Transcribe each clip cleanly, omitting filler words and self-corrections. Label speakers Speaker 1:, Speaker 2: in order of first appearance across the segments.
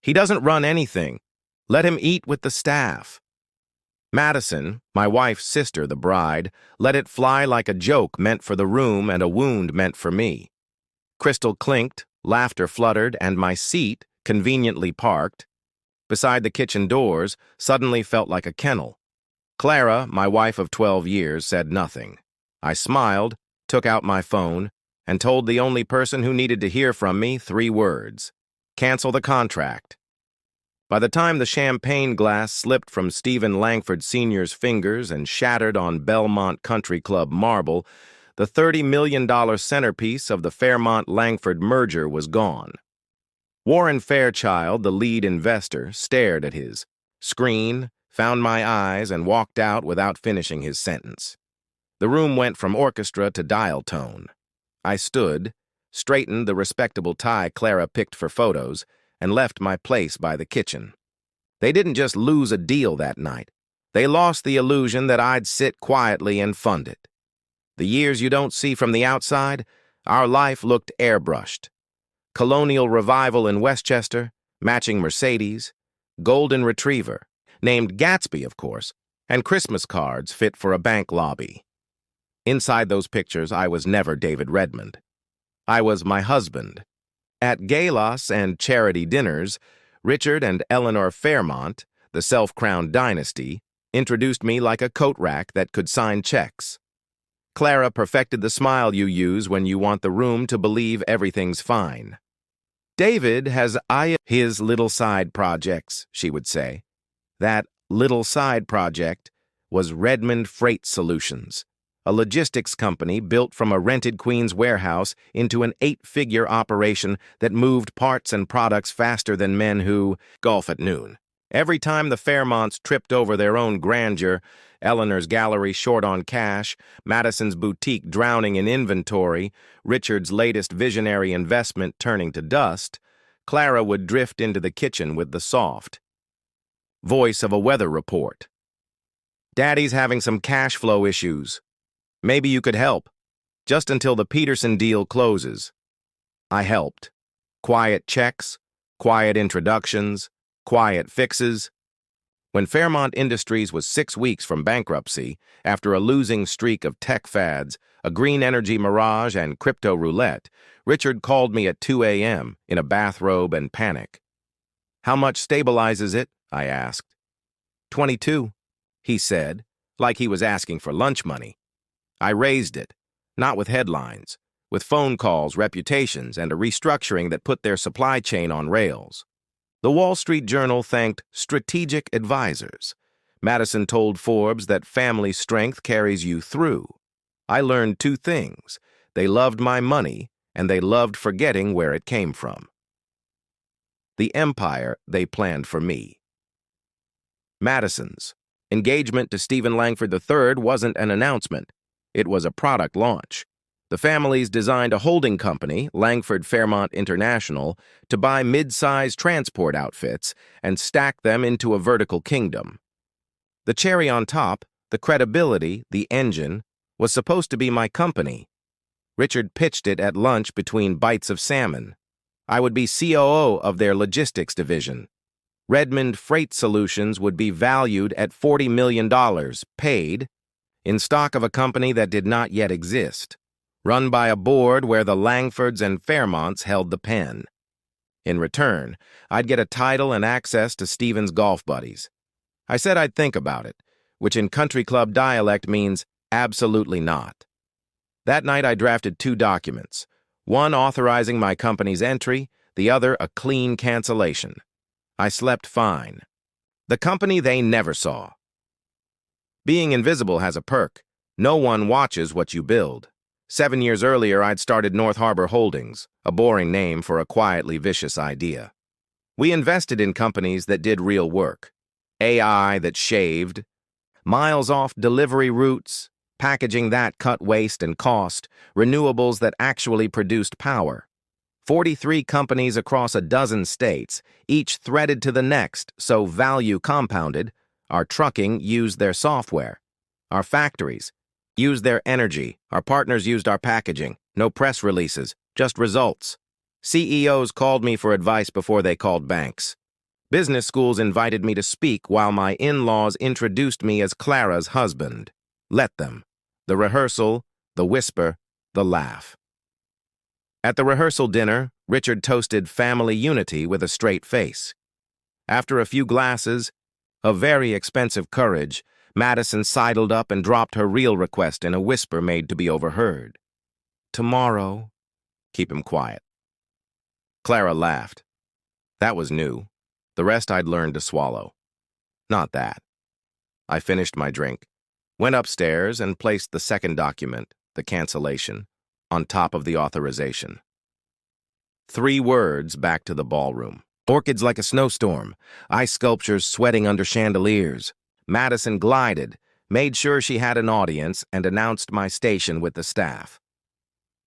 Speaker 1: He doesn't run anything. Let him eat with the staff. Madison, my wife's sister, the bride, let it fly like a joke meant for the room and a wound meant for me. Crystal clinked, laughter fluttered, and my seat, conveniently parked beside the kitchen doors, suddenly felt like a kennel. Clara, my wife of 12 years, said nothing. I smiled, took out my phone, and told the only person who needed to hear from me 3 words. Cancel the contract. By the time the champagne glass slipped from Stephen Langford Sr.'s fingers and shattered on Belmont Country Club marble, the $30 million centerpiece of the Fairmont-Langford merger was gone. Warren Fairchild, the lead investor, stared at his screen, found my eyes, and walked out without finishing his sentence. The room went from orchestra to dial tone. I stood, straightened the respectable tie Clara picked for photos, and left my place by the kitchen. They didn't just lose a deal that night. They lost the illusion that I'd sit quietly and fund it. The years you don't see from the outside, our life looked airbrushed. Colonial Revival in Westchester, matching Mercedes, Golden Retriever, named Gatsby, of course, and Christmas cards fit for a bank lobby. Inside those pictures, I was never David Redmond. I was my husband. At galas and charity dinners, Richard and Eleanor Fairmont, the self-crowned dynasty, introduced me like a coat rack that could sign checks. Clara perfected the smile you use when you want the room to believe everything's fine. David has his little side projects, she would say. That little side project was Redmond Freight Solutions, a logistics company built from a rented Queens warehouse into an 8-figure operation that moved parts and products faster than men who golf at noon. Every time the Fairmonts tripped over their own grandeur, Eleanor's gallery short on cash, Madison's boutique drowning in inventory, Richard's latest visionary investment turning to dust, Clara would drift into the kitchen with the soft voice of a weather report. Daddy's having some cash flow issues. Maybe you could help, just until the Peterson deal closes. I helped. Quiet checks, quiet introductions, quiet fixes. When Fairmont Industries was 6 weeks from bankruptcy, after a losing streak of tech fads, a green energy mirage, and crypto roulette, Richard called me at 2 a.m. in a bathrobe and panic. "How much stabilizes it?" I asked. 22, he said, like he was asking for lunch money. I raised it, not with headlines, with phone calls, reputations, and a restructuring that put their supply chain on rails. The Wall Street Journal thanked strategic advisors. Madison told Forbes that family strength carries you through. I learned 2 things. They loved my money, and they loved forgetting where it came from. The empire they planned for me. Madison's engagement to Stephen Langford III wasn't an announcement. It was a product launch. The families designed a holding company, Langford Fairmont International, to buy mid-size transport outfits and stack them into a vertical kingdom. The cherry on top, the credibility, the engine, was supposed to be my company. Richard pitched it at lunch between bites of salmon. I would be COO of their logistics division. Redmond Freight Solutions would be valued at $40 million, paid, in stock of a company that did not yet exist, run by a board where the Langfords and Fairmonts held the pen. In return, I'd get a title and access to Stephen's golf buddies. I said I'd think about it, which in country club dialect means absolutely not. That night I drafted 2 documents, one authorizing my company's entry, the other a clean cancellation. I slept fine. The company they never saw. Being invisible has a perk. No one watches what you build. 7 years earlier, I'd started North Harbor Holdings, a boring name for a quietly vicious idea. We invested in companies that did real work. AI that shaved, miles-off delivery routes, packaging that cut waste and cost, renewables that actually produced power. 43 companies across a dozen states, each threaded to the next, so value compounded. Our trucking used their software. Our factories used their energy. Our partners used our packaging. No press releases, just results. CEOs called me for advice before they called banks. Business schools invited me to speak while my in-laws introduced me as Clara's husband. Let them. The rehearsal, the whisper, the laugh. At the rehearsal dinner, Richard toasted family unity with a straight face. After a few glasses, of very expensive courage, Madison sidled up and dropped her real request in a whisper made to be overheard. Tomorrow. Keep him quiet. Clara laughed. That was new. The rest I'd learned to swallow. Not that. I finished my drink, went upstairs and placed the second document, the cancellation, on top of the authorization. 3 words back to the ballroom. Orchids like a snowstorm, ice sculptures sweating under chandeliers. Madison glided, made sure she had an audience, and announced my station with the staff.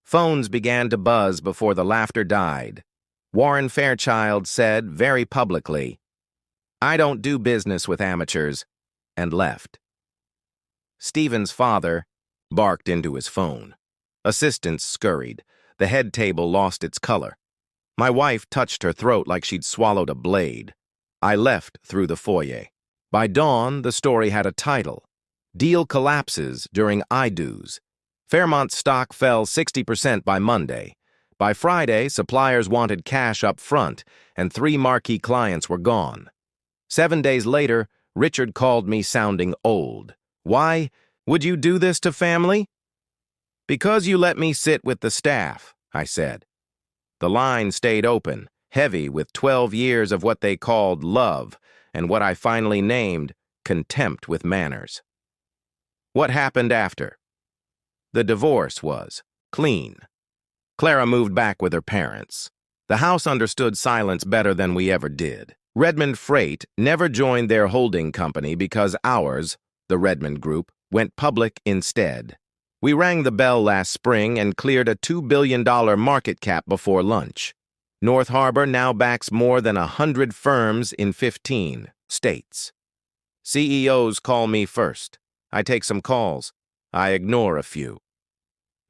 Speaker 1: Phones began to buzz before the laughter died. Warren Fairchild said very publicly, "I don't do business with amateurs," and left. Stephen's father barked into his phone. Assistants scurried. The head table lost its color. My wife touched her throat like she'd swallowed a blade. I left through the foyer. By dawn, the story had a title. Deal collapses during I-Do's. Fairmont stock fell 60% by Monday. By Friday, suppliers wanted cash up front, and 3 marquee clients were gone. 7 days later, Richard called me sounding old. Why would you do this to family? Because you let me sit with the staff, I said. The line stayed open, heavy with 12 years of what they called love, and what I finally named contempt with manners. What happened after? The divorce was clean. Clara moved back with her parents. The house understood silence better than we ever did. Redmond Freight never joined their holding company because ours, the Redmond Group, went public instead. We rang the bell last spring and cleared a $2 billion market cap before lunch. North Harbor now backs more than 100 firms in 15 states. CEOs call me first. I take some calls. I ignore a few.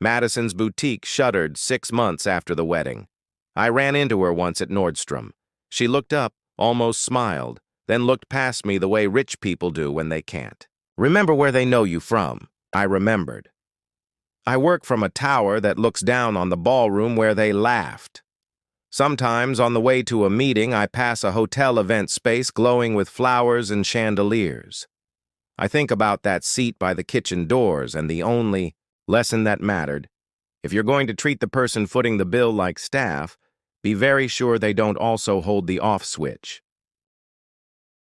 Speaker 1: Madison's boutique shuttered 6 months after the wedding. I ran into her once at Nordstrom. She looked up, almost smiled, then looked past me the way rich people do when they can't. Remember where they know you from. I remembered. I work from a tower that looks down on the ballroom where they laughed. Sometimes on the way to a meeting, I pass a hotel event space glowing with flowers and chandeliers. I think about that seat by the kitchen doors and the only lesson that mattered. If you're going to treat the person footing the bill like staff, be very sure they don't also hold the off switch.